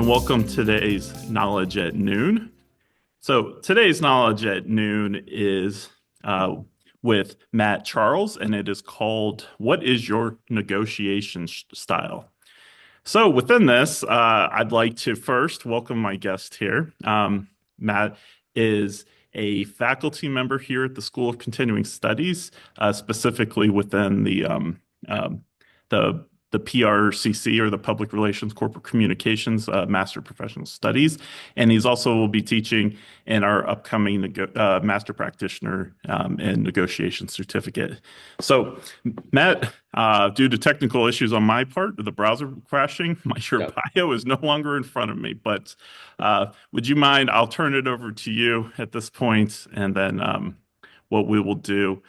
and welcome to today's Knowledge at Noon. So today's Knowledge at Noon is with Matt Charles, and it is called "What is your negotiation style?" So within this, I'd like to first welcome my guest here. Matt is a faculty member here at the School of Continuing Studies, specifically within um, the the PRCC, or the Public Relations Corporate Communications Master Professional Studies, and he's also will be teaching in our upcoming Master Practitioner and Negotiation Certificate. So, Matt, due to technical issues on my part, the browser crashing, your Yep. bio is no longer in front of me. But would you mind? I'll turn it over to you at this point, and then what we will do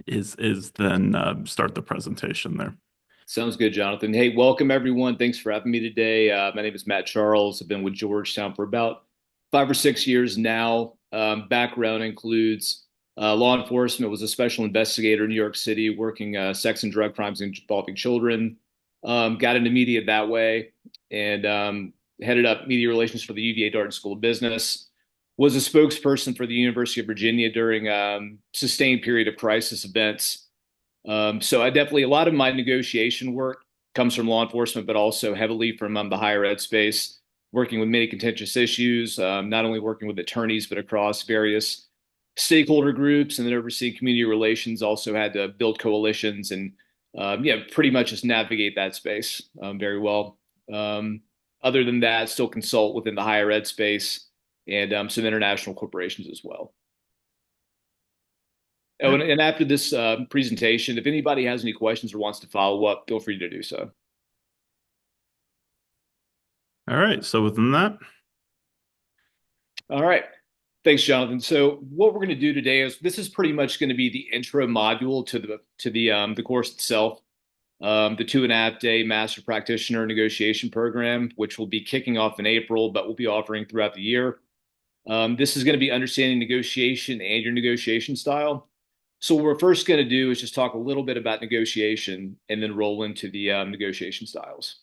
is then start the presentation there. Sounds good, Jonathan. Hey, welcome everyone. Thanks for having me today. My name is Matt Charles. I've been with Georgetown for about 5 or 6 years now. Background includes law enforcement, was a special investigator in New York City, working sex and drug crimes involving children. Got into media that way and headed up media relations for the UVA Darden School of Business. Was a spokesperson for the University of Virginia during sustained period of crisis events. So I definitely, a lot of my negotiation work comes from law enforcement, but also heavily from the higher ed space, working with many contentious issues, not only working with attorneys, but across various stakeholder groups, and then overseeing community relations. Also had to build coalitions and yeah, pretty much just navigate that space very well. Other than that, still consult within the higher ed space and some international corporations as well. Oh, and after this presentation, if anybody has any questions or wants to follow up, feel free to do so. All right. So within that, All right. Thanks, Jonathan. So what we're going to do today is this is pretty much going to be the intro module to the course itself, the 2.5 day Master Practitioner Negotiation Program, which will be kicking off in April, but we'll be offering throughout the year. This is going to be understanding negotiation and your negotiation style. So what we're first going to do is just talk a little bit about negotiation and then roll into the negotiation styles.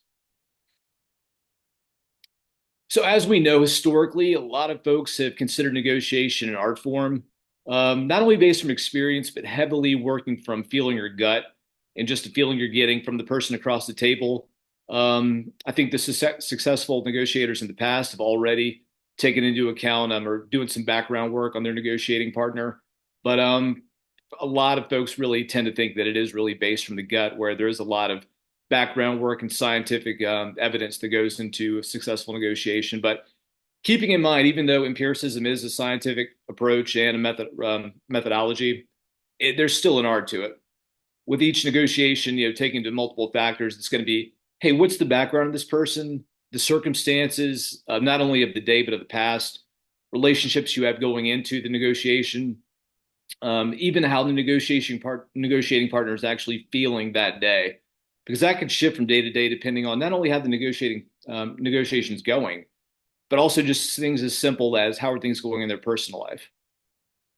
So as we know, historically, a lot of folks have considered negotiation an art form, not only based from experience, but heavily working from feeling your gut and just the feeling you're getting from the person across the table. I think the successful negotiators in the past have already taken into account or doing some background work on their negotiating partner. But a lot of folks really tend to think that it is really based from the gut, where there is a lot of background work and scientific evidence that goes into a successful negotiation. But keeping in mind, even though empiricism is a scientific approach and a methodology, there's still an art to it. With each negotiation, taking into multiple factors, it's going to be, hey, what's the background of this person, the circumstances, not only of the day, but of the past, relationships you have going into the negotiation, even how the negotiating partner is actually feeling that day, because that can shift from day to day depending on not only how the negotiations going, but also just things as simple as how are things going in their personal life.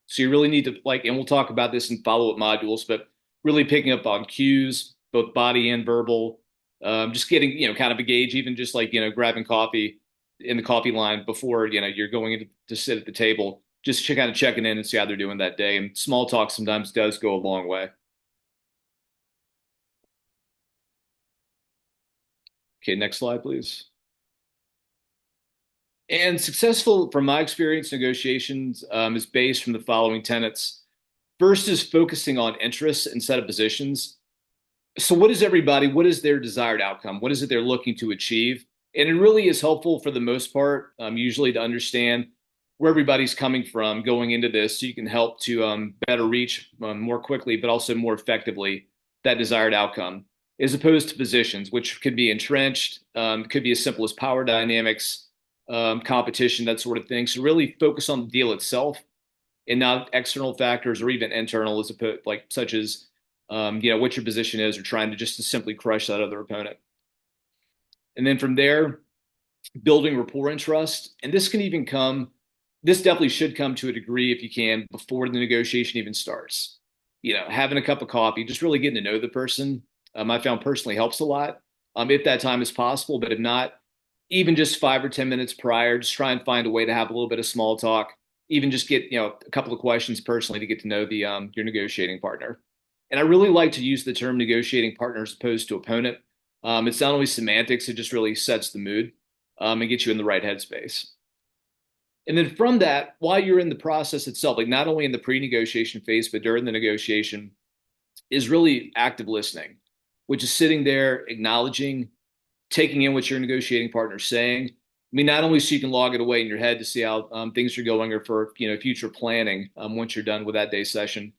So you really need to and we'll talk about this in follow-up modules, but really picking up on cues, both body and verbal, just getting, kind of a gauge, even just grabbing coffee in the coffee line before, you're going in to sit at the table, just kind of checking in and see how they're doing that day. And small talk sometimes does go a long way. Okay, next slide, please. And successful, from my experience, negotiations is based from the following tenets. First is focusing on interests instead of positions. So what is their desired outcome? What is it they're looking to achieve? And it really is helpful for the most part, usually, to understand where everybody's coming from going into this, so you can help to better reach more quickly, but also more effectively, that desired outcome, as opposed to positions, which could be entrenched, could be as simple as power dynamics, competition, that sort of thing. So really focus on the deal itself and not external factors or even internal, as opposed, such as what your position is, or trying to simply crush that other opponent. And then from there, building rapport and trust. And this definitely should come to a degree, if you can, before the negotiation even starts. Having a cup of coffee, just really getting to know the person, I found personally helps a lot, if that time is possible. But if not, even just 5 or 10 minutes prior, just try and find a way to have a little bit of small talk, even just get, a couple of questions personally to get to know the your negotiating partner. And I really like to use the term negotiating partner as opposed to opponent. It's not only semantics, it just really sets the mood and gets you in the right headspace. And then from that, while you're in the process itself, like not only in the pre-negotiation phase, but during the negotiation, is really active listening, which is sitting there, acknowledging, taking in what your negotiating partner's saying. I mean, not only so you can log it away in your head to see how things are going, or for future planning once you're done with that day's session,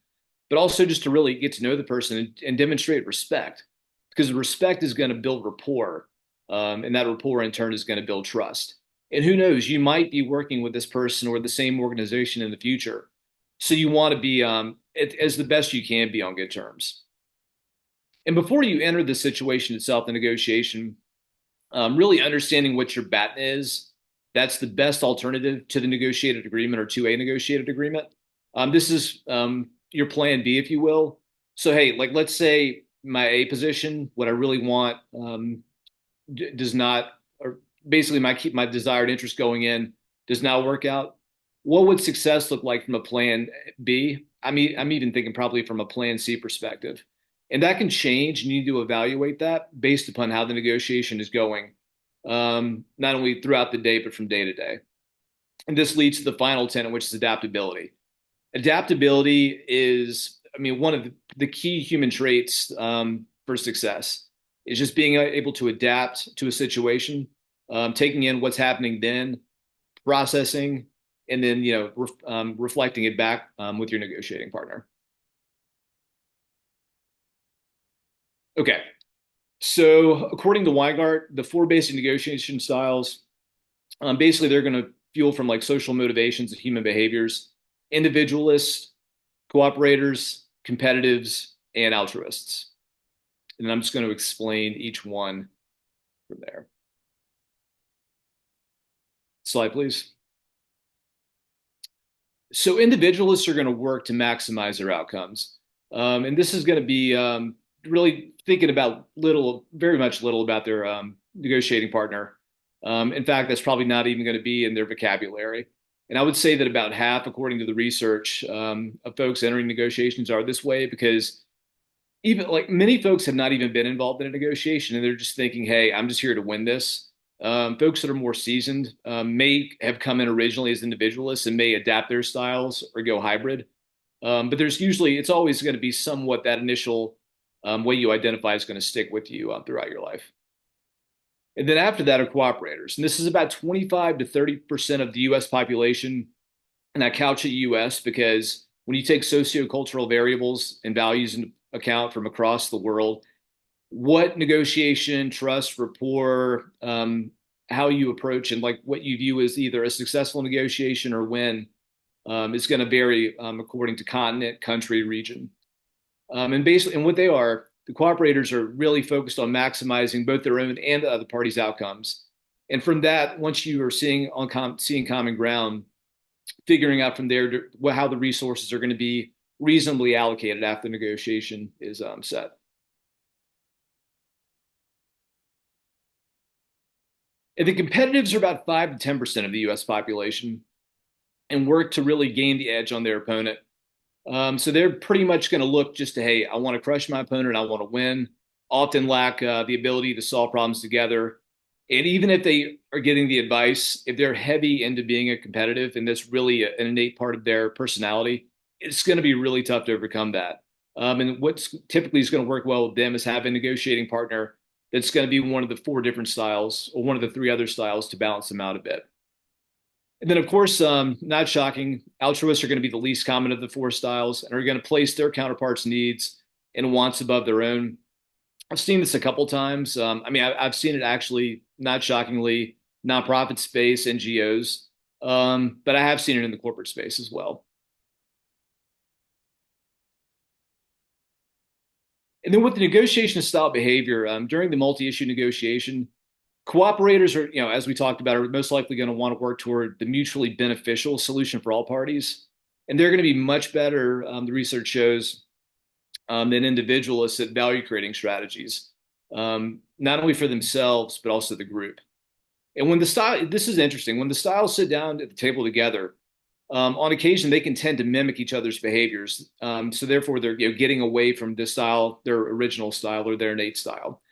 but also just to really get to know the person and demonstrate respect, because respect is going to build rapport, and that rapport in turn is going to build trust. And who knows, you might be working with this person or the same organization in the future, so you want to be as the best you can be on good terms. And before you enter the situation itself, the negotiation, really understanding what your baton is. That's the best alternative to the negotiated agreement or to a negotiated agreement. This is your plan B, if you will. So, hey, like let's say my A position, what I really want does not, or basically my desired interest going in does not work out. What would success look like from a plan B? I'm even thinking probably from a plan C perspective. And that can change. You need to evaluate that based upon how the negotiation is going, not only throughout the day, but from day to day. And this leads to the final tenet, which is adaptability. Adaptability is, one of the key human traits for success is just being able to adapt to a situation, taking in what's happening then, processing, and then reflecting it back with your negotiating partner. Okay, so according to Weingart, the four basic negotiation styles, basically they're going to fuel from like social motivations of human behaviors: individualists, cooperators, competitives, and altruists. And I'm just going to explain each one from there. Slide, please. So individualists are going to work to maximize their outcomes. And this is going to be really thinking about very much little about their negotiating partner. In fact, that's probably not even going to be in their vocabulary. And I would say that about half, according to the research, of folks entering negotiations are this way, because even like many folks have not even been involved in a negotiation and they're just thinking, hey, I'm just here to win this. Folks that are more seasoned may have come in originally as individualists and may adapt their styles or go hybrid. But it's always going to be somewhat that initial way you identify is going to stick with you throughout your life. And then after that are cooperators. And this is about 25 to 30% of the US population. And I couch it US because when you take sociocultural variables and values into account from across the world, what negotiation, trust, rapport, how you approach and like what you view as either a successful negotiation or win is going to vary according to continent, country, region. And what they are, the cooperators are really focused on maximizing both their own and the other party's outcomes. And from that, once you are seeing common ground, figuring out from there how the resources are going to be reasonably allocated after the negotiation is set. And the competitives are about 5 to 10% of the US population and work to really gain the edge on their opponent. So they're pretty much going to look just to, hey, I want to crush my opponent, I want to win, often lack the ability to solve problems together. And even if they are getting the advice, if they're heavy into being a competitive and that's really an innate part of their personality, it's going to be really tough to overcome that. And what's typically is going to work well with them is have a negotiating partner that's going to be one of the four different styles or one of the three other styles to balance them out a bit. And then, of course, not shocking, altruists are going to be the least common of the four styles and are going to place their counterparts' needs and wants above their own. I've seen this a couple times. I've seen it actually, not shockingly, nonprofit space, NGOs, but I have seen it in the corporate space as well. And then with the negotiation style behavior, during the multi-issue negotiation, cooperators are, as we talked about, are most likely going to want to work toward the mutually beneficial solution for all parties. And they're going to be much better, the research shows, than individualists at value creating strategies, not only for themselves, but also the group. And when the style, this is interesting, when the styles sit down at the table together, on occasion they can tend to mimic each other's behaviors. So therefore, they're getting away from this style, their original style or their innate style.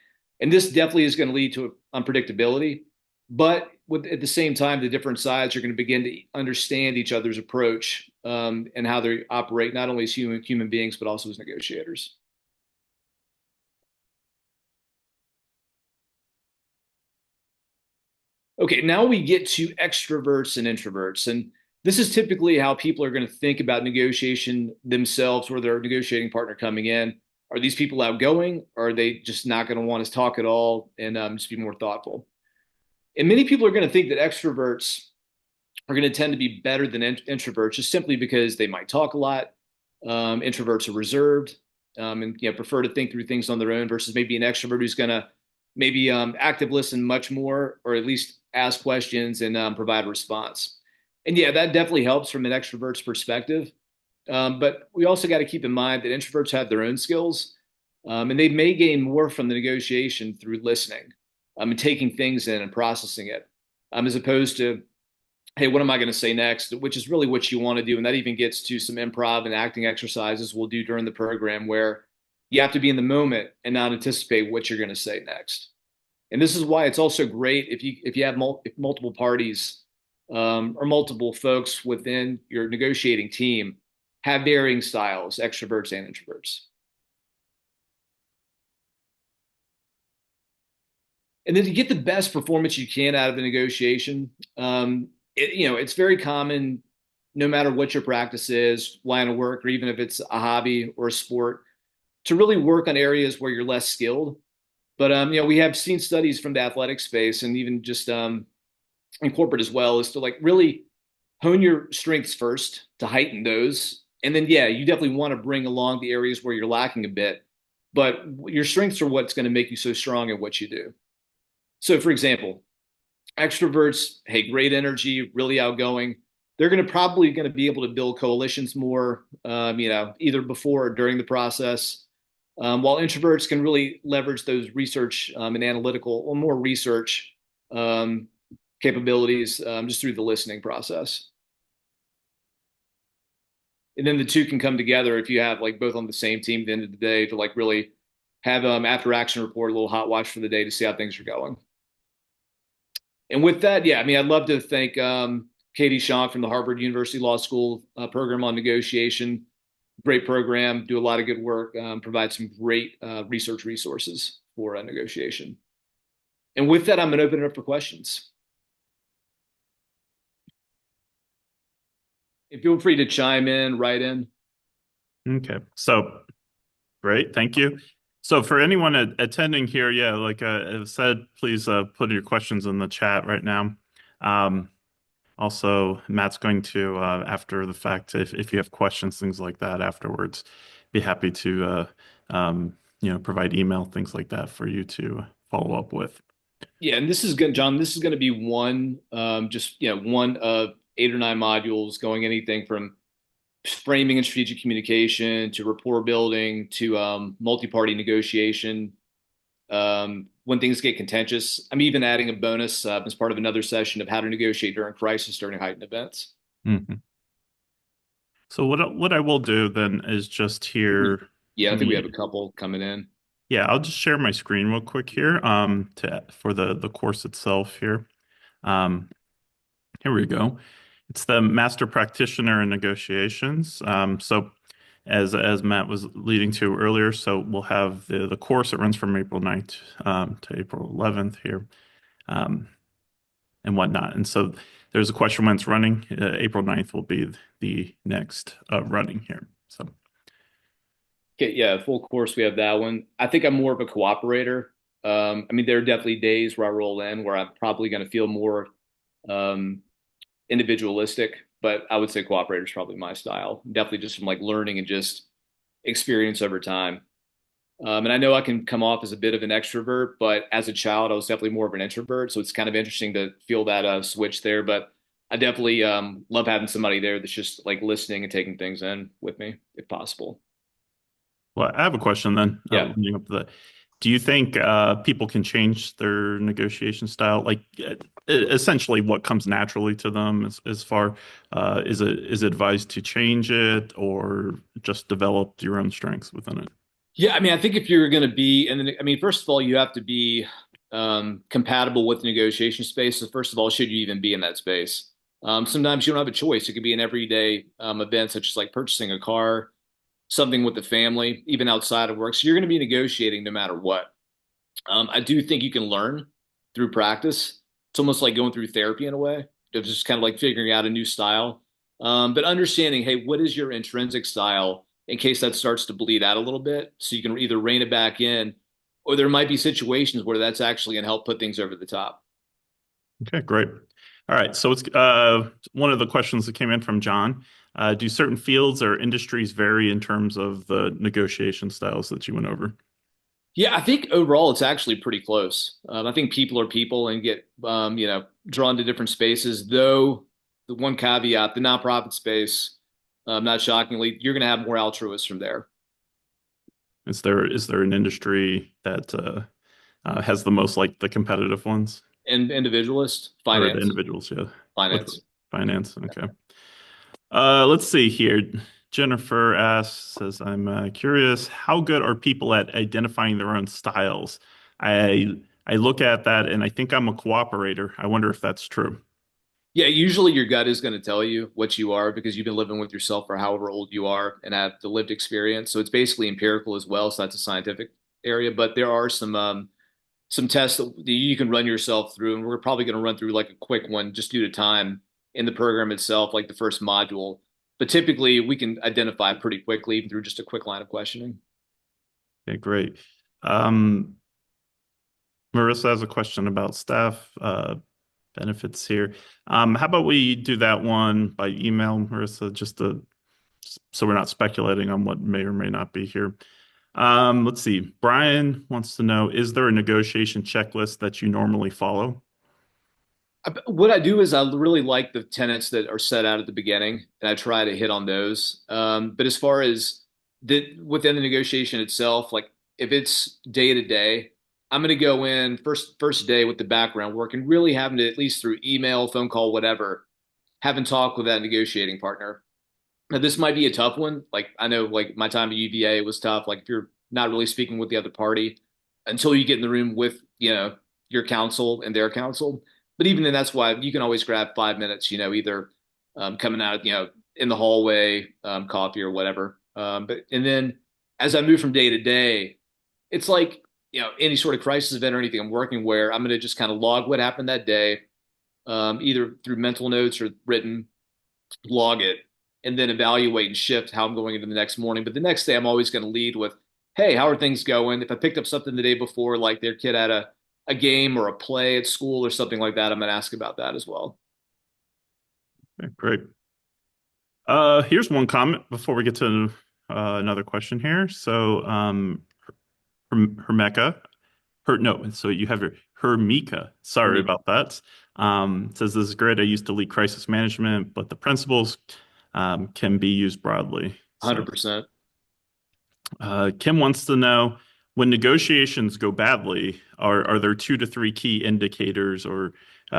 And this definitely is going to lead to unpredictability. But at the same time, the different sides are going to begin to understand each other's approach and how they operate, not only as human beings, but also as negotiators. Okay, now we get to extroverts and introverts. And this is typically how people are going to think about negotiation themselves or their negotiating partner coming in. Are these people outgoing, or are they just not going to want to talk at all and just be more thoughtful? And many people are going to think that extroverts are going to tend to be better than introverts just simply because they might talk a lot. Introverts are reserved and prefer to think through things on their own versus maybe an extrovert who's going to maybe active listen much more or at least ask questions and provide a response. And yeah, that definitely helps from an extrovert's perspective. But we also got to keep in mind that introverts have their own skills and they may gain more from the negotiation through listening and taking things in and processing it as opposed to hey, what am I going to say next? Which is really what you want to do. And that even gets to some improv and acting exercises we'll do during the program where you have to be in the moment and not anticipate what you're going to say next. And this is why it's also great if you have multiple parties or multiple folks within your negotiating team have varying styles, extroverts and introverts. And then to get the best performance you can out of the negotiation, it's very common, no matter what your practice is, line of work, or even if it's a hobby or a sport, to really work on areas where you're less skilled. But we have seen studies from the athletic space and even just in corporate as well, is to like really hone your strengths first to heighten those. And then, yeah, you definitely want to bring along the areas where you're lacking a bit, but your strengths are what's going to make you so strong at what you do. So, for example, extroverts, hey, great energy, really outgoing. They're probably going to be able to build coalitions more, either before or during the process. While introverts can really leverage those research and analytical or more research um, capabilities just through the listening process. And then the two can come together if you have like both on the same team at the end of the day to like really have after action report, a little hot watch for the day to see how things are going. And with that, yeah, I mean, I'd love to thank Katie Shaw from the Harvard University Law School program on negotiation. Great program, do a lot of good work, provide some great research resources for negotiation. And with that, I'm going to open it up for questions. And feel free to chime in, write in. Okay. So great. Thank you. So for anyone attending here, yeah, like I said, please put your questions in the chat right now. Also, Matt's going to, after the fact, if you have questions, things like that afterwards, be happy to, provide email, things like that for you to follow up with. Yeah, and this is good, John. This is going to be one, one of 8 or 9 modules, going anything from framing and strategic communication to rapport building to multi-party negotiation. When things get contentious, I'm even adding a bonus as part of another session of how to negotiate during crisis during heightened events. Mhm. So what I will do then is just here Yeah, I think we have a me. couple coming in. Yeah, I'll just share my screen real quick here to for the course itself here. Um, Here we go. It's the Master Practitioner in Negotiations. So as Matt was leading to earlier, so we'll have the course. It runs from April 9th to April 11th here um, and whatnot. And so there's a question when it's running. April 9th will be the next running here. So Okay, yeah, full course. We have that one. I think I'm more of a cooperator. I mean, there are definitely days where I roll in where I'm probably going to feel more um, individualistic, but I would say cooperator is probably my style. Definitely just from like learning and just experience over time. And I know I can come off as a bit of an extrovert, but as a child, I was definitely more of an introvert. So it's kind of interesting to feel that switch there. But I definitely love having somebody there that's just like listening and taking things in with me, if possible. well, I have a question then. Yeah. Leading up to that. Do you think people can change their negotiation style? Like, essentially what comes naturally to them as far is it advised to change it or just develop your own strengths within it? Yeah, I mean, I think if you're going to be, and then, I mean, first of all, you have to be compatible with the negotiation space. So, first of all, should you even be in that space? Sometimes you don't have a choice. It could be an everyday event, such as like purchasing a car, something with the family, even outside of work. So, you're going to be negotiating no matter what. I do think you can learn through practice. It's almost like going through therapy in a way, of just kind of like figuring out a new style. But understanding, hey, what is your intrinsic style in case that starts to bleed out a little bit? So you can either rein it back in, or there might be situations where that's actually going to help put things over the top. Okay, great. All right, so it's one of the questions that came in from John. Do certain fields or industries vary in terms of the negotiation styles that you went over? Yeah, I think overall it's actually pretty close. I think people are people and get drawn to different spaces. Though the one caveat, the nonprofit space, not shockingly, you're going to have more altruists from there Is there an industry that has the most like the competitive ones and individualists, or the finance, individuals? Yeah, with finance. finance. Okay. Let's see here. Jennifer asks, says, I'm curious, how good are people at identifying their own styles? I look at that and I think I'm a cooperator. I wonder if that's true. Yeah, usually your gut is going to tell you what you are because you've been living with yourself for however old you are and have the lived experience. So it's basically empirical as well. So that's a scientific area, but there are some tests that you can run yourself through, and we're probably going to run through like a quick one just due to time in the program itself, like the first module. But typically, we can identify pretty quickly through just a quick line of questioning. Okay, great. Um, Marissa has a question about staff benefits here. How about we do that one by email, Marissa, so we're not speculating on what may or may not be here. Let's see. Brian wants to know, is there a negotiation checklist that you normally follow? What I do is I really like the tenets that are set out at the beginning, and I try to hit on those. But as far as within the negotiation itself, like if it's day to day, I'm going to go in first day with the background work and really having to at least through email, phone call, whatever, having talk with that negotiating partner. Now, this might be a tough one. Like I know, like my time at UVA was tough. Like if you're not really speaking with the other party until you get in the room with your counsel and their counsel. But even then, that's why you can always grab 5 minutes. Either coming out, in the hallway, coffee or whatever. But and then as I move from day to day, it's like any sort of crisis event or anything I'm working where I'm going to just kind of log what happened that day, either through mental notes or written, log it, and then evaluate and shift how I'm going into the next morning. But the next day, I'm always going to lead with, hey, how are things going? If I picked up something the day before, like their kid had a game or a play at school or something like that, I'm going to ask about that as well. Okay, great. Here's one comment before we get to another question here. So, Hermeka, no, so you have your Hermika. For Sorry me, about that. Says this is great. I used to lead crisis management, but the principles can be used broadly. So, 100%. Kim wants to know when negotiations go badly, are there 2 to 3 key indicators or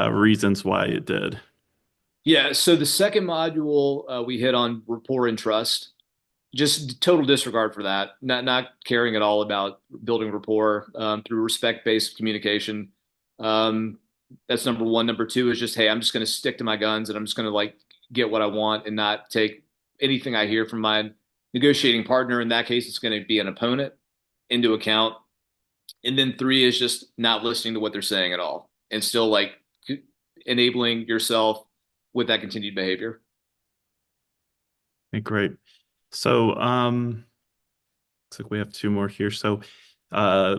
reasons why it did? Yeah. So the second module, we hit on rapport and trust. Just total disregard for that. Not caring at all about building rapport through respect-based communication. Um, that's number one. Number two is just, hey, I'm just going to stick to my guns and I'm just going to like get what I want and not take anything I hear from my negotiating partner. In that case, it's going to be an opponent into account. And then three is just not listening to what they're saying at all and still like enabling yourself with that continued behavior. Okay, great. So, looks like we have 2 more here. So, uh,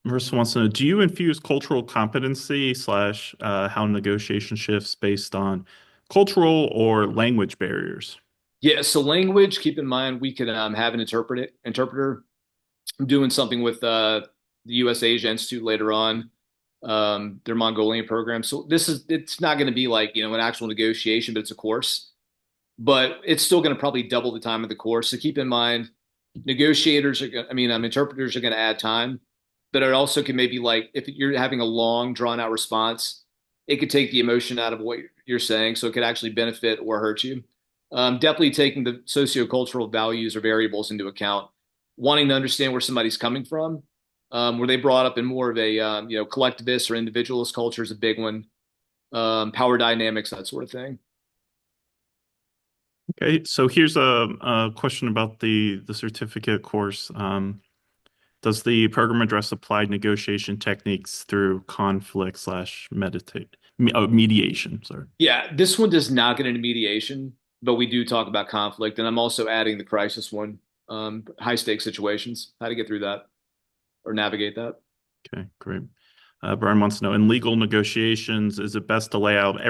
Marissa wants to know, do you infuse cultural competency slash how negotiation shifts based on cultural or language barriers? Yeah, so language, keep in mind we could have an interpreter. I'm doing something with the US Asia Institute later on, their Mongolian program. So it's not going to be like, an actual negotiation, but it's a course. But it's still going to probably double the time of the course. So keep in mind, negotiators are going I mean, interpreters are going to add time, but it also can maybe like if you're having a long drawn out response, it could take the emotion out of what you're saying, so it could actually benefit or hurt you. Definitely taking the sociocultural values or variables into account, wanting to understand where somebody's coming from. Were they brought up in more of a collectivist or individualist culture is a big one. Power dynamics, that sort of thing. Okay, so here's a question about the certificate course. Does the program address applied negotiation techniques through conflict slash mediation? Sorry. Yeah, this one does not get into mediation, but we do talk about conflict, and I'm also adding the crisis one, high stakes situations, how to get through that or navigate that. Okay, great. Brian wants to know, in legal negotiations, is it best to lay out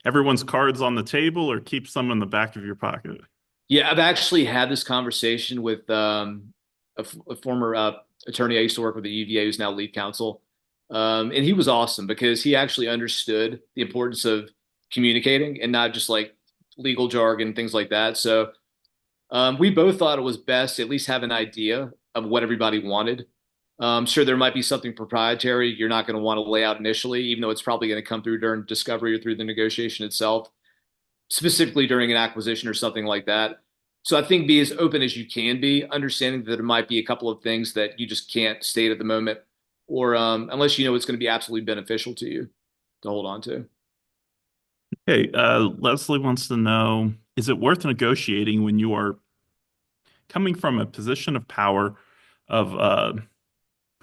everyone's cards on the table or keep some in the back of your pocket? Yeah, I've actually had this conversation with a former attorney I used to work with at UVA, who's now lead counsel. And he was awesome because he actually understood the importance of communicating and not just like legal jargon, things like that. So we both thought it was best to at least have an idea of what everybody wanted. Sure, there might be something proprietary you're not going to want to lay out initially, even though it's probably going to come through during discovery or through the negotiation itself, specifically during an acquisition or something like that. So I think be as open as you can be, understanding that there might be a couple of things that you just can't state at the moment, or unless you know it's going to be absolutely beneficial to you to hold on to. Okay, Leslie wants to know, is it worth negotiating when you are coming from a position of power of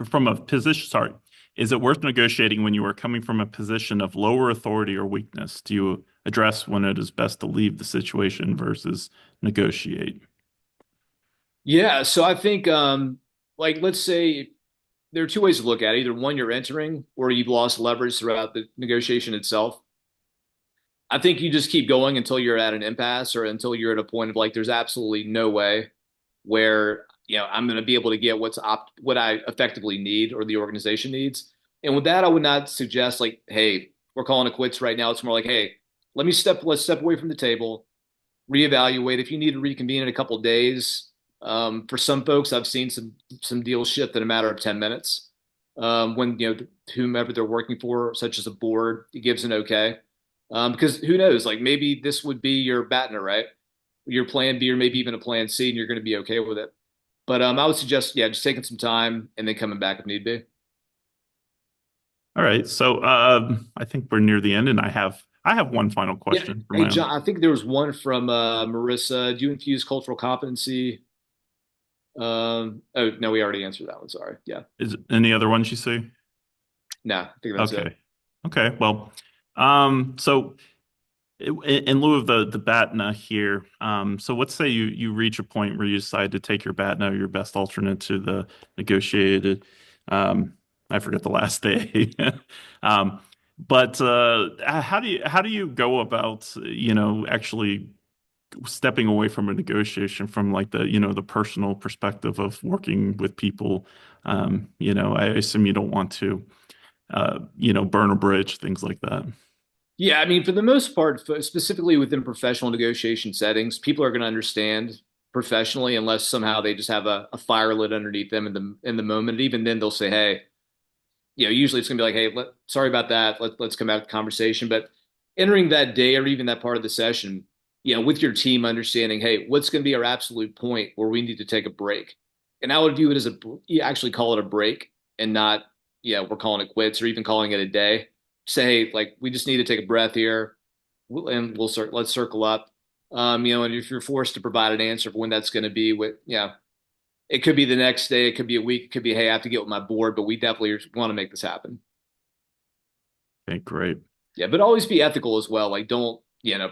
from a position, sorry, is it worth negotiating when you are coming from a position of lower authority or weakness? Do you address when it is best to leave the situation versus negotiate? Yeah, so I think like let's say there are two ways to look at it. Either one, you're entering, or you've lost leverage throughout the negotiation itself. I think you just keep going until you're at an impasse or until you're at a point of like there's absolutely no way where I'm going to be able to get what I effectively need or the organization needs. And with that, I would not suggest like, hey, we're calling it quits right now. It's more like, hey, let's step away from the table, reevaluate. If you need to reconvene in a couple of days, for some folks, I've seen some deals shift in a matter of 10 minutes. When whomever they're working for, such as a board, it gives an okay. Because who knows, like maybe this would be your BATNA, right? Your plan B or maybe even a plan C, and you're going to be okay with it. But I would suggest, yeah, just taking some time and then coming back if need be. All right, so I think we're near the end, and I have one final Yeah. question for Hey, my own. John, I think there was one from Marissa. Do you infuse cultural competency? Oh, no, we already answered that one. Sorry. Yeah. Is any other ones you see? No, I think that's it. Okay, okay. Well, so in lieu of the BATNA here, so let's say you reach a point where you decide to take your BATNA, your best alternate to the negotiated. I forget the last day. um, but how do you go about actually stepping away from a negotiation from like the personal perspective of working with people? I assume you don't want to burn a bridge, things like that. Yeah, I mean, for the most part, specifically within professional negotiation settings, people are going to understand professionally unless somehow they just have a fire lit underneath them in the moment. And even then, they'll say, "Hey, usually it's going to be like, hey, sorry about that. Let's come back to the conversation." But entering that day or even that part of the session, with your team understanding, hey, what's going to be our absolute point where we need to take a break? And I would view it as you actually call it a break and not, we're calling it quits or even calling it a day. Say, hey, like, we just need to take a breath here and let's circle up. And if you're forced to provide an answer for when that's going to be it could be the next day, it could be a week, it could be, hey, I have to get with my board, but we definitely want to make this happen. Okay, great. Yeah, but always be ethical as well. Like, don't,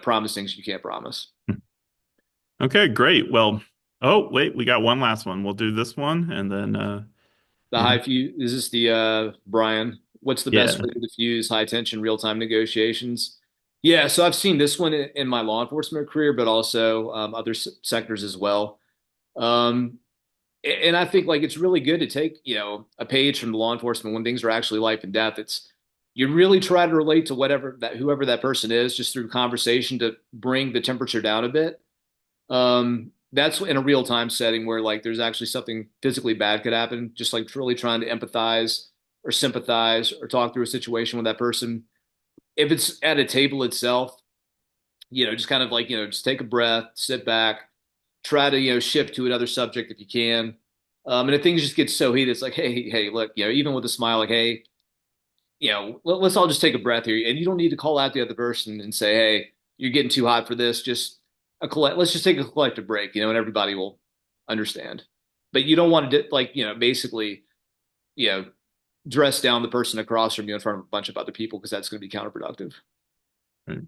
promise things you can't promise. Okay, great. Well, oh, wait, we got one last one. We'll do this one and then The you know, high fuse, is this the Brian? What's the best yeah. way to diffuse high tension real time negotiations? Yeah, so I've seen this one in my law enforcement career, but also other sectors as well. Um, and I think like it's really good to take, a page from law enforcement when things are actually life and death. It's you really try to relate to whoever that person is just through conversation to bring the temperature down a bit. That's in a real time setting where like there's actually something physically bad could happen. Just like really trying to empathize or sympathize or talk through a situation with that person. If it's at a table itself, just kind of like, just take a breath, sit back, try to, shift to another subject if you can. And if things just get so heated, it's like, hey, look, even with a smile, like, hey, let's all just take a breath here. And you don't need to call out the other person and say, hey, you're getting too hot for this. Just let's just take a collective break, and everybody will understand. But you don't want to, like, basically, you know, dress down the person across from you in front of a bunch of other people because that's going to be counterproductive. Right.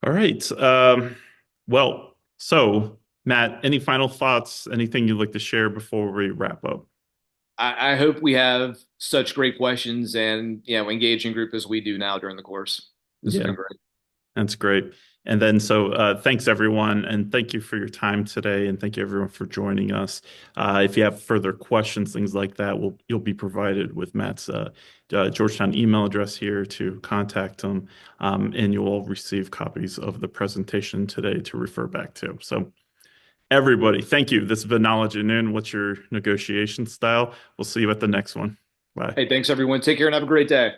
All right. Well, so Matt, any final thoughts? Anything you'd like to share before we wrap up? I hope we have such great questions and engaging group as we do now during the course. This has Yeah. been great. That's great. And then, thanks everyone, and thank you for your time today, and thank you everyone for joining us. If you have further questions, things like that, you'll be provided with Matt's Georgetown email address here to contact him, and you'll all receive copies of the presentation today to refer back to. So, everybody, thank you. This has been Knowledge at Noon. What's your negotiation style? We'll see you at the next one. Bye. Hey, thanks everyone. Take care and have a great day.